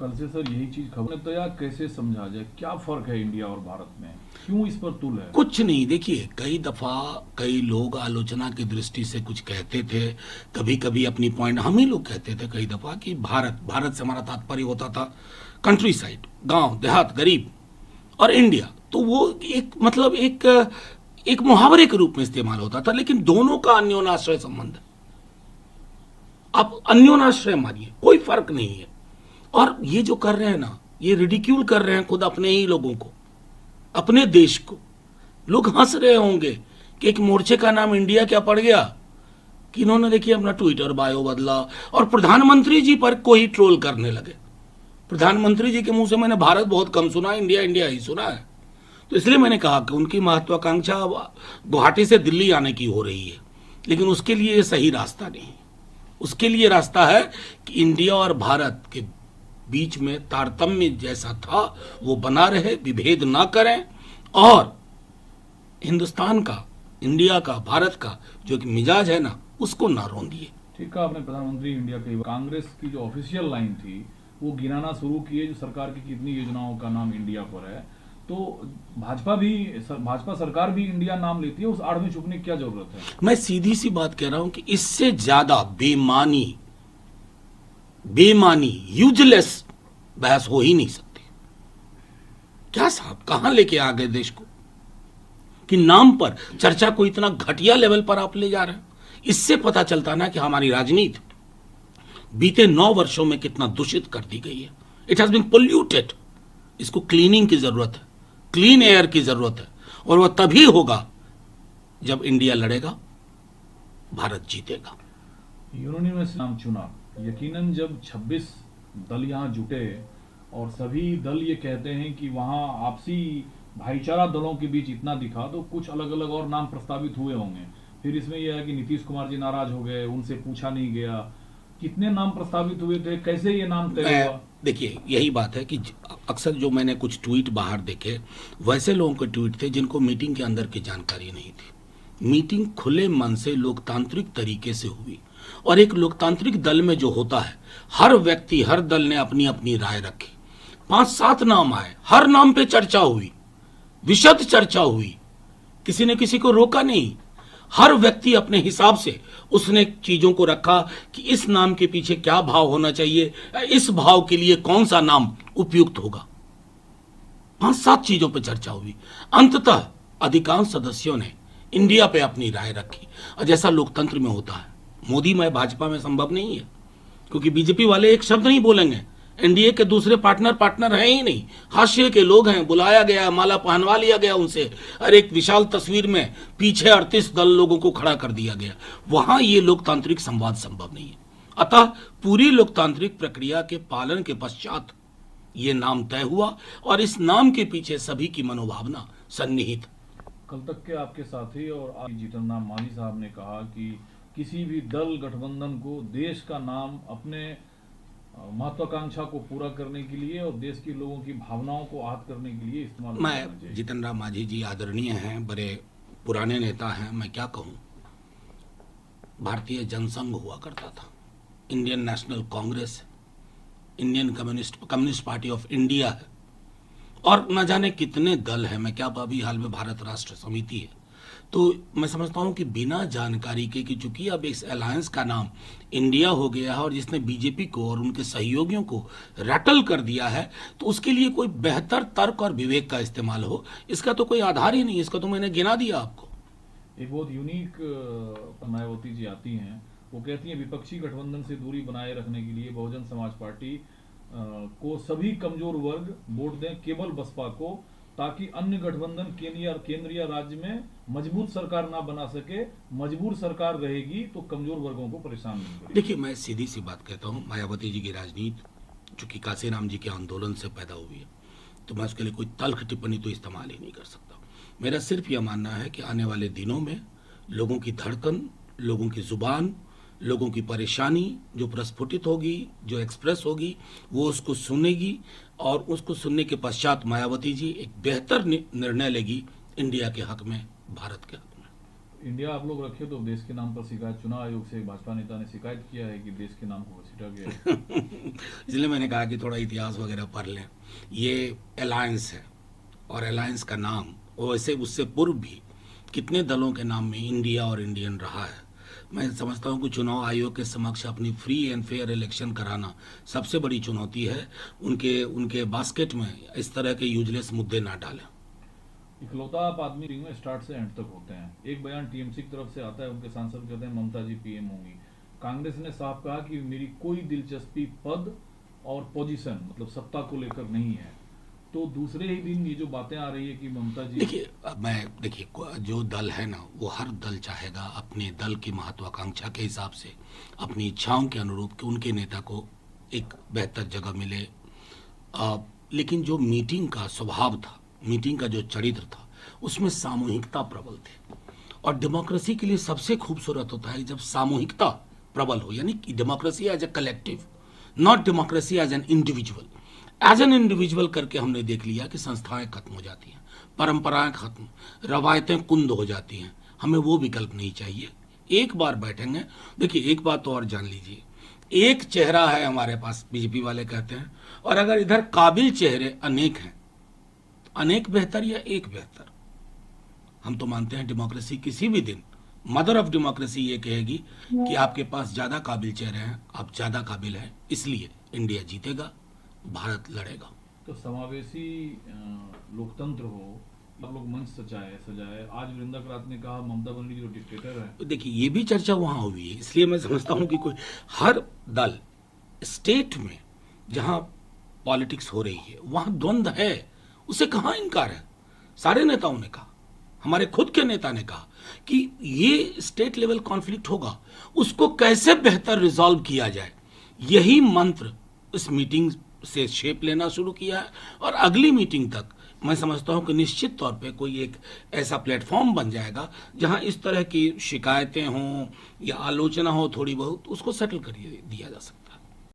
कल से सर यही चीज खबर तो यार कैसे समझा जाए, क्या फर्क है इंडिया और भारत में, क्यों इस पर तुल है? कुछ नहीं, देखिए कई दफा कई लोग आलोचना की दृष्टि से कुछ कहते थे, कभी कभी अपनी पॉइंट हम ही लोग कहते थे कई दफा कि भारत भारत से हमारा तात्पर्य होता था कंट्री साइड, गांव देहात, गरीब। और इंडिया तो वो एक मतलब एक मुहावरे के रूप में इस्तेमाल होता था, लेकिन दोनों का अन्योनाश्रय संबंध है। आप अन्योनाश्रय मानिए, कोई फर्क नहीं है। और ये जो कर रहे हैं ना, ये रिडिक्यूल कर रहे हैं खुद अपने ही लोगों को, अपने देश को। लोग हंस रहे होंगे कि एक मोर्चे का नाम इंडिया क्या पड़ गया, कि इन्होंने देखिए अपना ट्विटर बायो बदला और प्रधानमंत्री जी पर को ही ट्रोल करने लगे। प्रधानमंत्री जी के मुंह से मैंने भारत बहुत कम सुना, इंडिया इंडिया ही सुना है। तो इसलिए मैंने कहा कि उनकी महत्वाकांक्षा गुवाहाटी से दिल्ली आने की हो रही है, लेकिन उसके लिए ये सही रास्ता नहीं। उसके लिए रास्ता है कि इंडिया और भारत के बीच में तारतम्य जैसा था वो बना रहे, विभेद ना करें, और हिंदुस्तान का, इंडिया का, भारत का जो कि मिजाज है ना, उसको ना रोंदिए। ठीक है, आपने प्रधानमंत्री इंडिया कही। कांग्रेस की जो ऑफिशियल लाइन थी वो गिनाना शुरू की है जो सरकार की कितनी योजनाओं का नाम इंडिया पर है। तो भाजपा सरकार भी इंडिया नाम लेती है, उस आड़ में छुपने की क्या जरूरत है? मैं सीधी सी बात कह रहा हूं कि इससे ज्यादा बेमानी बेमानी यूजलेस बहस हो ही नहीं सकती। क्या साहब कहां लेके आ गए देश को कि नाम पर चर्चा को इतना घटिया लेवल पर आप ले जा रहे हैं। इससे पता चलता ना कि हमारी राजनीति बीते 9 वर्षों में कितना दूषित कर दी गई है। It has been polluted. इसको क्लीनिंग की जरूरत है, क्लीन एयर की जरूरत है, और वह तभी होगा जब इंडिया लड़ेगा, भारत जीतेगा। यूनानिमस नाम चुना, यकीनन जब 26 दल यहाँ जुटे और सभी दल ये कहते हैं कि वहाँ आपसी भाईचारा दलों के बीच इतना दिखा, तो कुछ अलग अलग और नाम प्रस्तावित हुए होंगे। फिर इसमें यह है कि नीतीश कुमार जी नाराज हो गए, उनसे पूछा नहीं गया। कितने नाम प्रस्तावित हुए थे, कैसे ये नाम तय हुआ? देखिए यही बात है कि अक्सर जो मैंने कुछ ट्वीट बाहर देखे, वैसे लोगों के ट्वीट थे जिनको मीटिंग के अंदर की जानकारी नहीं थी। मीटिंग खुले मन से लोकतांत्रिक तरीके से हुई, और एक लोकतांत्रिक दल में जो होता है, हर व्यक्ति, हर दल ने अपनी अपनी राय रखी। 5-7 नाम आए, हर नाम पे चर्चा हुई, विशद चर्चा हुई, किसी ने किसी को रोका नहीं। हर व्यक्ति अपने हिसाब से उसने चीजों को रखा कि इस नाम के पीछे क्या भाव होना चाहिए, इस भाव के लिए कौन सा नाम उपयुक्त होगा। 5-7 चीजों पर चर्चा हुई। अंततः अधिकांश सदस्यों ने इंडिया पे अपनी राय रखी। और जैसा लोकतंत्र में होता है, मोदी में भाजपा में संभव नहीं है, क्योंकि बीजेपी वाले एक शब्द नहीं बोलेंगे। एनडीए के दूसरे पार्टनर हैं ही नहीं, हाशिए के लोग हैं, बुलाया गया, माला पहनवा लिया गया उनसे, और एक विशाल तस्वीर में पीछे 38 दल लोगों को खड़ा कर दिया गया। वहां ये लोकतांत्रिक संवाद संभव नहीं है। अतः पूरी लोकतांत्रिक प्रक्रिया के पालन के पश्चात ये नाम तय हुआ, और इस नाम के पीछे सभी की मनोभावना सन्निहित। कल तक के आपके साथी और आज जीतन राम मांझी साहब ने कहा कि किसी भी दल गठबंधन को देश का नाम अपने महत्वाकांक्षा को पूरा करने के लिए और देश के लोगों की भावनाओं को आहत करने के लिए इस्तेमाल करना चाहिए। मैं जीतन राम मांझी जी आदरणीय हैं, बड़े पुराने नेता हैं। मैं क्या कहूं, भारतीय जनसंघ हुआ करता था, Indian national Congress, Indian communist party of India है, और न जाने कितने दल हैं। मैं क्या, अभी हाल में भारत राष्ट्र समिति है। तो मैं समझता हूं कि बिना जानकारी के, कि चूंकि अब इस अलायंस का नाम इंडिया हो गया है और जिसने बीजेपी को और उनके सहयोगियों को रटल कर दिया है, तो उसके लिए कोई बेहतर तर्क और विवेक का इस्तेमाल हो, इसका तो कोई आधार ही नहीं। इसका तो मैंने गिना दिया आपको। एक बहुत यूनिक मायावती जी आती हैं, वो कहती हैं विपक्षी गठबंधन से दूरी बनाए रखने के लिए बहुजन समाज पार्टी को सभी कमजोर वर्ग वोट दें, केवल बसपा को, ताकि अन्य गठबंधन केंद्रीय राज्य में मजबूत सरकार ना बना सके। मजबूर सरकार रहेगी तो कमजोर वर्गों को परेशान नहीं करेगी। देखिए मैं सीधी सी बात कहता हूँ, मायावती जी की राजनीति चूंकि काशीराम जी के आंदोलन से पैदा हुई है, तो मैं उसके लिए कोई तल्ख टिप्पणी तो इस्तेमाल ही नहीं कर सकता। मेरा सिर्फ यह मानना है कि आने वाले दिनों में लोगों की धड़कन, लोगों की जुबान, लोगों की परेशानी जो प्रस्फुटित होगी, जो एक्सप्रेस होगी, वो उसको सुनेगी, और उसको सुनने के पश्चात मायावती जी एक बेहतर निर्णय लेगी इंडिया के हक में, भारत के हक में। इंडिया आप लोग रखे तो देश के नाम पर शिकायत, चुनाव आयोग से भाजपा नेता ने शिकायत किया है कि देश के नाम को घसीटा गया है। इसलिए मैंने कहा कि थोड़ा इतिहास वगैरह पढ़ लें। ये अलायंस है और अलायंस का नाम वैसे उससे पूर्व भी कितने दलों के नाम में इंडिया और इंडियन रहा है। मैं समझता हूं कि चुनाव आयोग के समक्ष अपनी फ्री एंड फेयर इलेक्शन कराना सबसे बड़ी चुनौती है। उनके उनके बास्केट में इस तरह के यूजलेस मुद्दे ना डालें। इकलौता आप आदमी रिंग में स्टार्ट से एंड तक होते हैं। एक बयान टीएमसी की तरफ से आता है, उनके सांसद कहते हैं ममता जी पीएम होंगी। कांग्रेस ने साफ कहा कि मेरी कोई दिलचस्पी पद और पोजीशन मतलब सत्ता को लेकर नहीं है। तो दूसरे ही दिन ये जो बातें आ रही है कि ममता जी देखिए जो दल है ना, वो हर दल चाहेगा अपने दल की महत्वाकांक्षा के हिसाब से अपनी इच्छाओं के अनुरूप कि उनके नेता को एक बेहतर जगह मिले। लेकिन जो मीटिंग का स्वभाव था, मीटिंग का जो चरित्र था, उसमें सामूहिकता प्रबल थी। और डेमोक्रेसी के लिए सबसे खूबसूरत होता है जब सामूहिकता प्रबल हो, यानी कि democracy as a collective, not democracy as an individual. As an individual करके हमने देख लिया कि संस्थाएं खत्म हो जाती हैं, परंपराएं खत्म, रवायतें कुंद हो जाती हैं। हमें वो विकल्प नहीं चाहिए। एक बार बैठेंगे, देखिए एक बात तो और जान लीजिए, एक चेहरा है हमारे पास, बीजेपी वाले कहते हैं, और अगर इधर काबिल चेहरे अनेक हैं, अनेक बेहतर या एक बेहतर। हम तो मानते हैं डेमोक्रेसी किसी भी दिन, मदर ऑफ डेमोक्रेसी ये कहेगी कि आपके पास ज्यादा काबिल चेहरे हैं, आप ज्यादा काबिल हैं, इसलिए इंडिया जीतेगा, भारत लड़ेगा। तो समावेशी लोकतंत्र हो, आप लोग मंच सजाए। आज वृंदा करात ने कहा ममता बनर्जी जो डिक्टेटर है। तो देखिए ये भी चर्चा वहां हुई है, इसलिए मैं समझता हूं कि कोई हर दल स्टेट में जहां पॉलिटिक्स हो रही है वहां द्वंद्व है, उसे कहां इनकार है। सारे नेताओं ने कहा, हमारे खुद के नेता ने कहा कि ये स्टेट लेवल कॉन्फ्लिक्ट होगा, उसको कैसे बेहतर रिजॉल्व किया जाए, यही मंत्र इस मीटिंग से शेप लेना शुरू किया है। और अगली मीटिंग तक मैं समझता हूं कि निश्चित तौर पे कोई एक ऐसा प्लेटफॉर्म बन जाएगा जहां इस तरह की शिकायतें हों या आलोचना हो थोड़ी बहुत, उसको सेटल कर दिया जा सकता है।